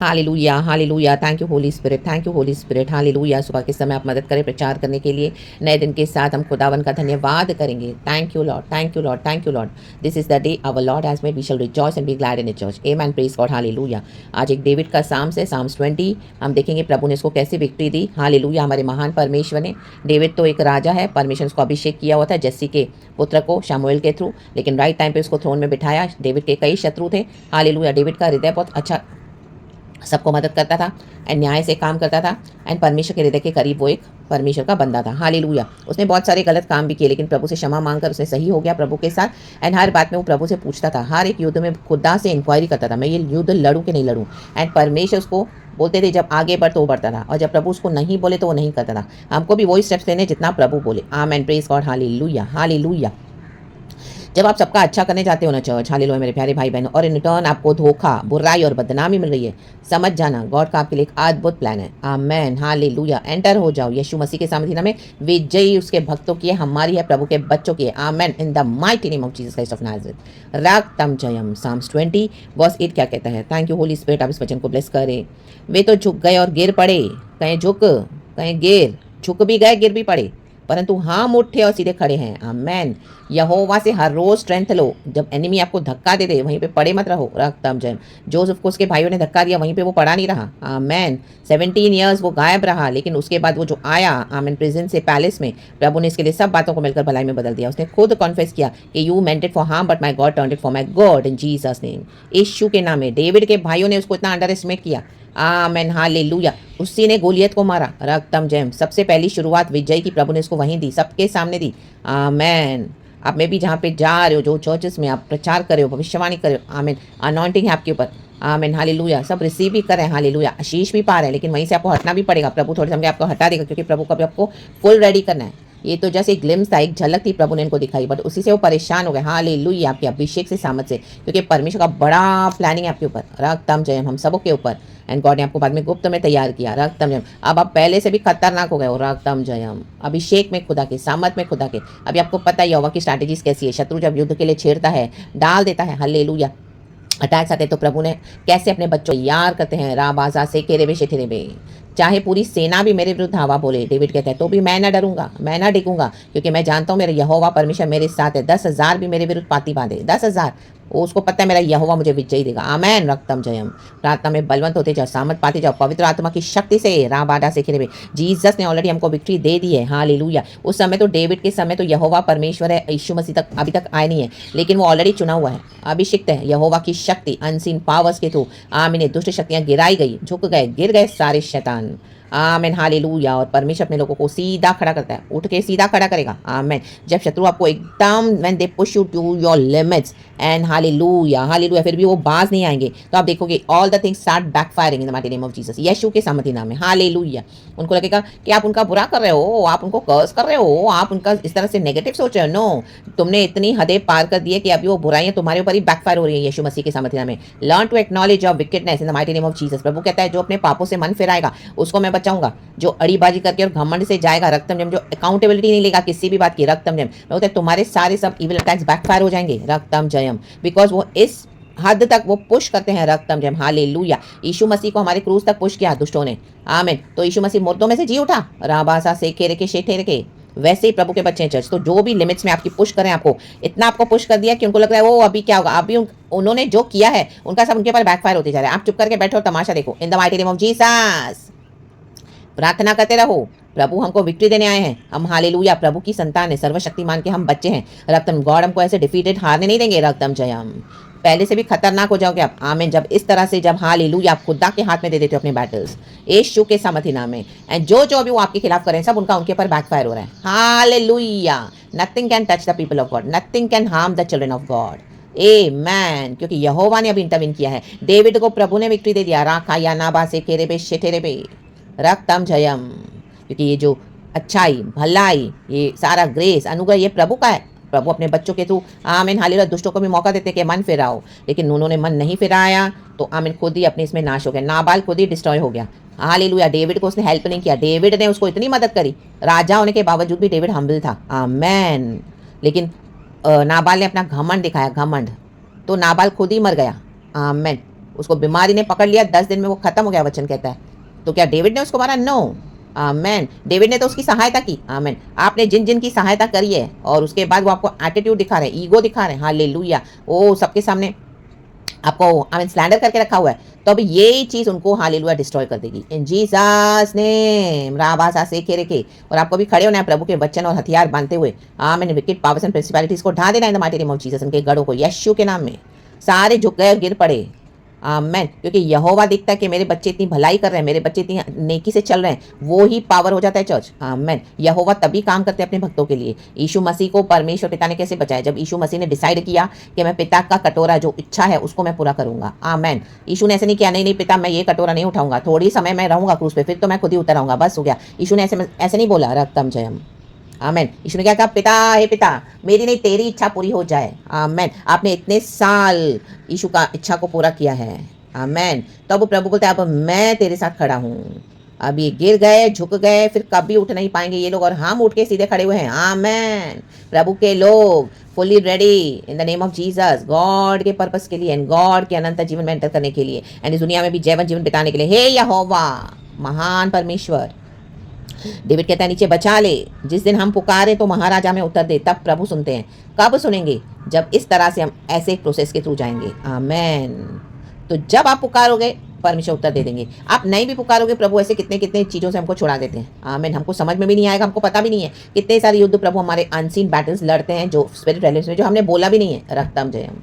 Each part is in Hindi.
Hallelujah, hallelujah. Thank you Holy spirit, thank you Holy spirit. Hallelujah. सुबह के समय आप मदद करें प्रचार करने के लिए। नए दिन के साथ हम खुदावन का धन्यवाद करेंगे। Thank you Lord, thank you Lord, thank you Lord. This is the day our Lord has made, we shall rejoice and be glad in it church. Amen, praise God, hallelujah. आज एक डेविड का साम्स है, साम्स 20। हम देखेंगे प्रभु ने इसको कैसे विक्ट्री दी। हालेलुया। हमारे महान परमेश्वर ने, डेविड तो एक राजा है, परमेश्वर उसको अभिषेक किया हुआ था जस्सी के पुत्र को शमूएल के थ्रू, लेकिन राइट टाइम पे उसको थ्रोन में बिठाया। डेविड के कई शत्रु थे। हालेलुया। डेविड का हृदय बहुत अच्छा, सबको मदद करता था एंड न्याय से काम करता था एंड परमेश्वर के हृदय के करीब वो एक परमेश्वर का बंदा था। हालेलुया। उसने बहुत सारे गलत काम भी किए, लेकिन प्रभु से क्षमा मांगकर उसने सही हो गया प्रभु के साथ एंड हर बात में वो प्रभु से पूछता था। हर एक युद्ध में खुदा से इंक्वायरी करता था, मैं ये युद्ध लड़ूं कि नहीं लड़ूं। एंड परमेश्वर उसको बोलते थे जब आगे बढ़ तो वो बढ़ता था, और जब प्रभु उसको नहीं बोले तो वो नहीं करता था। हमको भी वही स्टेप्स लेने जितना प्रभु बोले। आमेन, प्रेज गॉड, हालेलुया, हालेलुया। जब आप सबका अच्छा करने जाते हो ना चर्च, हालेलुया मेरे प्यारे भाई बहनों, और इन रिटर्न आपको धोखा, बुराई और बदनामी मिल रही है, समझ जाना गॉड का आपके लिए एक अद्भुत प्लान है। आमेन, हालेलुया। एंटर हो जाओ यीशु मसीह के सामने में। विजयी उसके भक्तों की है, हमारी है प्रभु के बच्चों की है। Amen, in the mighty name of Jesus Christ of Nazareth. रक्तम जयम। साम्स 20 वर्स 8 क्या कहता है? थैंक यू होली स्पिरिट, आप इस वचन को ब्लेस करें। वे तो झुक गए और गिर पड़े, कहीं झुक कहीं गिर, झुक भी गए गिर भी पड़े, परंतु हम उठे और सीधे खड़े हैं। आमेन। यहोवा से हर रोज स्ट्रेंथ लो। जब एनिमी आपको धक्का दे दे वहीं पे पड़े मत रहो। रक्तम जय। जोसेफ को उसके भाइयों ने धक्का दिया, वहीं पे वो पड़ा नहीं रहा। आमेन। 17 ईयर्स वो गायब रहा, लेकिन उसके बाद वो जो आया, आमेन, प्रिजन से पैलेस में, प्रभु ने इसके लिए सब बातों को मिलकर भलाई में बदल दिया। उसने खुद कॉन्फेस किया कि you meant it for harm but my God turned it for my God in Jesus name. यीशु के नाम में। डेविड के भाइयों ने उसको इतना अंडर एस्टिमेट किया। आमेन, हालेलुया। उसी ने गोलियत को मारा। रक्तम जयम। सबसे पहली शुरुआत विजय की प्रभु ने उसको वहीं दी, सबके सामने दी। आमेन। आप में भी जहाँ पे जा रहे हो, जो चर्चेस में आप प्रचार कर रहे हो, भविष्यवाणी कर रहे हो, आमीन, अनॉइंटिंग है आपके ऊपर। आमीन, हालेलुया। सब रिसीव भी कर रहे हैं, हालेलुया, आशीष भी पा रहे हैं, लेकिन वहीं से आपको हटना भी पड़ेगा। प्रभु थोड़े समय आपको हटा देगा, क्योंकि प्रभु का भी आपको फुल रेडी करना है। ये तो जैसे एक ग्लिम्स था, एक झलक थी प्रभु ने इनको दिखाई, बट उसी से वो परेशान हो गए। हालेलुया, आपके अभिषेक से, सामर्थ से, क्योंकि परमेश्वर का बड़ा प्लानिंग है आपके ऊपर। रक्तम जयम, हम सबों के ऊपर। एंड गॉड ने आपको बाद में गुप्त में तैयार किया। रक्तम जयम। अब आप पहले से भी खतरनाक हो गए हो। रक्तम जयम। अभिषेक में खुदा के, सामर्थ में खुदा के। अभी आपको पता ही होगा कि स्ट्रैटेजीज कैसी है। शत्रु जब युद्ध के लिए छेड़ता है, डाल देता है, हालेलुया, अटैक्स आते, तो प्रभु ने कैसे अपने बच्चों तैयार करते हैं। राबाजा से केरेबे शेठेरेबे। चाहे पूरी सेना भी मेरे विरुद्ध धावा बोले, डेविड कहता है, तो भी मैं ना डरूंगा, मैं ना डिगूंगा, क्योंकि मैं जानता हूँ मेरे यहोवा परमेश्वर मेरे साथ है। 10,000 भी मेरे विरुद्ध पाती बांधे, 10,000, उसको पता है मेरा यहोवा मुझे विजयी देगा। आमेन। रक्तम जयम। प्रार्थना में बलवंत होते जाओ, सामर्थ पाते जाओ, पवित्र आत्मा की शक्ति से। राबाडा से खेले। जीसस ने ऑलरेडी हमको विक्ट्री दे दी है। हालेलुया। उस समय तो डेविड के समय तो यहोवा परमेश्वर है, यीशु मसीह तक अभी तक आए नहीं है, लेकिन वो ऑलरेडी चुना हुआ है, अभिषिक्त है। यहोवा की शक्ति अनसीन पावर्स के थ्रू, आमीन, दुष्ट शक्तियां गिराई गई, झुक गए, गिर गए सारे शैतान। आमेन, हालेलुया। और परमेश्वर अपने लोगों को सीधा खड़ा करता है, उठ के सीधा खड़ा करेगा। आमेन। जब शत्रु आपको एकदम, when they push you to your limits, and hallelujah, hallelujah, फिर भी वो बाज नहीं आएंगे, तो आप देखोगे all the things start backfiring in the mighty name of Jesus. यीशु के सामर्थ्य नाम में। हालेलुया। उनको लगेगा कि आप उनका बुरा कर रहे हो, आप उनको कर्स कर रहे हो, आप उनका इस तरह से नेगेटिव सोच रहे हो। नो, तुमने इतनी हदें पार कर दी है कि अभी वो बुराइयां तुम्हारे ऊपर ही बैकफायर हो रही है। यीशु मसीह के सामर्थ्य नाम में। Learn to acknowledge your wickedness in the mighty name of Jesus. प्रभु कहता है जो अपने पापों से मन फिराएगा उसको मैं बचाऊंगा। जो अड़ीबाजी करके और घमंड से जाएगा, रक्तम जम, जो अकाउंटेबिलिटी नहीं लेगा किसी भी बात की, रक्तम जम, बोलते तुम्हारे सारे सब इविल अटैक्स बैकफायर हो जाएंगे। रक्तम जयम। बिकॉज वो इस हद तक वो पुश करते हैं। रक्तम जयम। हालेलुया। यीशु मसीह को हमारे क्रूज तक पुश किया दुष्टों ने। आमीन। तो यीशु मसीह मुर्दों में से जी उठा। राबासा से खेरे के शेठे के। वैसे ही प्रभु के बच्चे हैं चर्च, तो जो भी लिमिट्स में आपकी पुश करें, आपको इतना आपको पुश कर दिया कि उनको लग रहा है वो अभी क्या होगा, अभी उन्होंने जो किया है उनका सब उनके ऊपर बैकफायर होते जा रहा है। आप चुप करके बैठो और तमाशा देखो। इन the mighty name of Jesus प्रार्थना करते रहो। प्रभु हमको विक्ट्री देने आए हैं। हम हालेलुया प्रभु की संतान है, सर्वशक्तिमान के हम बच्चे हैं। रक्तम, गॉड हमको ऐसे डिफीटेड हारने नहीं देंगे। रक्तम जयम। पहले से भी खतरनाक हो जाओगे आप। आमीन। जब इस तरह से, जब हालेलुया आप खुदा के हाथ में दे देते हो अपने बैटल्स, यीशु के सामर्थ्य नाम में, एंड जो जो भी वो आपके खिलाफ करें सब उनका उनके ऊपर बैकफायर हो रहा है। Hallelujah. Nothing can touch the people of God, nothing can harm the children of God. Amen. क्योंकि यहोवा ने अभी इंटरवीन किया है। डेविड को प्रभु ने विक्ट्री दे दिया। राखा या नाबा से केरेबे शेठेरेबे। रक्तम जयम। क्योंकि ये जो अच्छाई, भलाई, ये सारा ग्रेस, अनुग्रह, ये प्रभु का है। प्रभु अपने बच्चों के थ्रू, आमीन, हालेलुया, दुष्टों को भी मौका देते कि मन फिराओ, लेकिन उन्होंने मन नहीं फिराया, तो आमीन, खुद ही अपने इसमें नाश हो गया। नाबाल खुद ही डिस्ट्रॉय हो गया। हालेलुया। डेविड को उसने हेल्प नहीं किया, डेविड ने उसको इतनी मदद करी, राजा होने के बावजूद भी डेविड हम्बल था। आमेन। लेकिन नाबाल ने अपना घमंड दिखाया, घमंड, तो नाबाल खुद ही मर गया। आमेन। उसको बीमारी ने पकड़ लिया, 10 दिन में वो खत्म हो गया, वचन कहता है। तो क्या डेविड ने उसको मारा? नो। आमेन। डेविड ने तो उसकी सहायता की। आमेन। आपने जिन जिन की सहायता करी है और उसके बाद वो आपको एटीट्यूड दिखा रहे हैं, ईगो दिखा रहे हैं, हालेलुया, वो सबके सामने आपको आमीन स्लैंडर करके रखा हुआ है, तो अब ये चीज उनको हालेलुया डिस्ट्रॉय कर देगी इन जीसस नेम। राबासा से खेरे के, और आपको भी खड़े होना है प्रभु के वचन और हथियार बांधते हुए। आमीन। विकेट पावर्स एंड प्रिंसिपैलिटीज को ढा देना इन the mighty name of Jesus. उनके गढ़ों को यीशु के नाम में सारे झुक गए, गिर पड़े। आमेन। क्योंकि यहोवा दिखता है कि मेरे बच्चे इतनी भलाई कर रहे हैं, मेरे बच्चे इतनी नेकी से चल रहे हैं, वो ही पावर हो जाता है चर्च। आमेन। यहोवा तभी काम करते हैं अपने भक्तों के लिए। यीशु मसीह को परमेश्वर पिता ने कैसे बचाया? जब यीशु मसीह ने डिसाइड किया कि मैं पिता का कटोरा जो इच्छा है उसको मैं पूरा करूंगा। आमेन। यीशु ने ऐसे नहीं किया, नहीं नहीं पिता मैं ये कटोरा नहीं उठाऊंगा, थोड़ी समय मैं रहूंगा क्रूस पे, फिर तो मैं खुद ही उतर आऊंगा, बस हो गया। यीशु ने ऐसे नहीं बोला रक्तम जयम। आमेन। यीशु ने क्या कहा? पिता, हे पिता, मेरी नहीं तेरी इच्छा पूरी हो जाए। आमेन। आपने इतने साल यीशु का इच्छा को पूरा किया है। आमेन। तब वो प्रभु बोलते हैं अब मैं तेरे साथ खड़ा हूँ। अब ये गिर गए, झुक गए, फिर कभी उठ नहीं पाएंगे ये लोग, और हम उठ के सीधे खड़े हुए हैं। आमेन। प्रभु के लोग fully ready in the name of Jesus, God के पर्पस के लिए एंड गॉड के अनंत जीवन में एंटर करने के लिए एंड इस दुनिया में भी जीवन बिताने के लिए। हे यहोवा महान परमेश्वर, डेविड कहता है नीचे बचा ले। जिस दिन हम पुकारे तो महाराजा में उतर दे, तब प्रभु सुनते हैं। कब सुनेंगे? जब इस तरह से हम ऐसे एक प्रोसेस के थ्रू जाएंगे। आमेन। तो जब आप पुकारोगे परमेश्वर उत्तर दे देंगे। आप नहीं भी पुकारोगे, प्रभु ऐसे कितने कितने चीज़ों से हमको छुड़ा देते हैं। आमीन। हमको समझ में भी नहीं आएगा, हमको पता भी नहीं है कितने सारे युद्ध प्रभु हमारे अनसीन बैटल्स लड़ते हैं, जो स्पिरिट रेलिम्स में जो हमने बोला भी नहीं है। रक्तम जयम।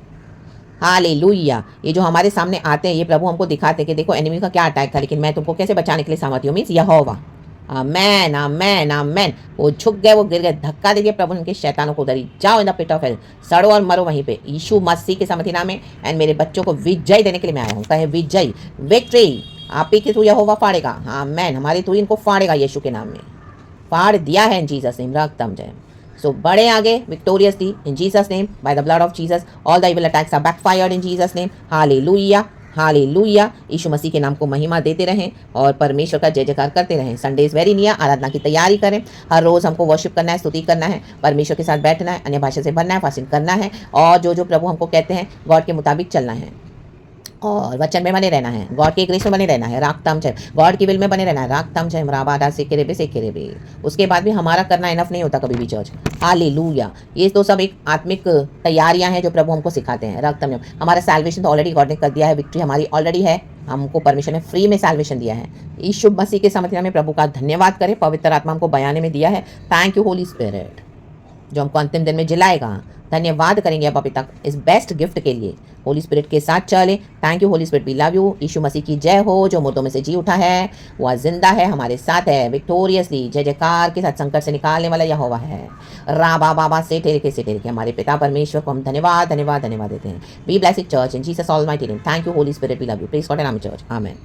हालेलुया। ये जो हमारे सामने आते हैं ये प्रभु हमको दिखाते हैं कि देखो एनिमी का क्या अटैक था, लेकिन मैं तुमको कैसे बचाने के लिए सामर्थ्य हूँ। मीन्स यहोवा। आमेन आमेन आमेन। वो झुक गए, वो गिर गए, धक्का दे दिया प्रभु उनके शैतानों को, उधर ही जाओ in the pit of hell, सड़ो और मरो वहीं पे यीशु मसीह के सामर्थ्य नाम में। एंड मेरे बच्चों को विजय देने के लिए मैं आया हूँ। कहे विजय, विक्ट्री आप ही के थ्रू यहोवा फाड़ेगा। आमेन। हमारे थ्रू इनको फाड़ेगा यीशु के नाम में। फाड़ दिया है इन जीसस नेम। रक्तम जय। सो बढ़े आगे victoriously in Jesus name by the blood of Jesus. All the evil attacks are backfired in Jesus name. Hallelujah hallelujah. यीशु मसीह के नाम को महिमा देते रहें और परमेश्वर का जय जयकार करते रहें। संडे इज वेरी नियर, आराधना की तैयारी करें। हर रोज़ हमको वर्शिप करना है, स्तुति करना है, परमेश्वर के साथ बैठना है, अन्य भाषा से भरना है, फास्टिंग करना है, और जो जो प्रभु हमको कहते हैं गॉड के मुताबिक चलना है, और वचन में बने रहना है, गॉड के ग्रेस में बने रहना है। रागतम जय, गॉड की विल में बने रहना है। रागतम जय राबादा से केरे बे। उसके बाद भी हमारा करना इनफ नहीं होता कभी भी चर्च। हालेलुया। ये तो सब एक आत्मिक तैयारियां हैं जो प्रभु हमको सिखाते हैं। रागतम जय। हमारा सैल्वेशन तो ऑलरेडी गॉड ने कर दिया है, विक्ट्री हमारी ऑलरेडी है, हमको परमिशन है, फ्री में सैल्वेशन दिया है। यीशु मसीह के सामर्थ्य में प्रभु का धन्यवाद करें। पवित्र आत्मा हमको बयाने में दिया है। थैंक यू होली स्पिरिट, जो हमको अंतिम दिन में जिलाएगा। धन्यवाद करेंगे अब पिता इस बेस्ट गिफ्ट के लिए। होली स्पिरिट के साथ चले। Thank you Holy Spirit, we love you. यीशु मसीह की जय हो, जो मुर्दों में से जी उठा है, वह जिंदा है, हमारे साथ है, विक्टोरियसली जय जयकार के साथ संकट से निकालने वाला यहोवा है। राबा बाबा से टेरे के हमारे पिता परमेश्वर को हम धन्यवाद धन्यवाद धन्यवाद देते हैं। Be blessed church in Jesus almighty name. Thank you Holy Spirit, we love you. Praise God and amen church. Amen.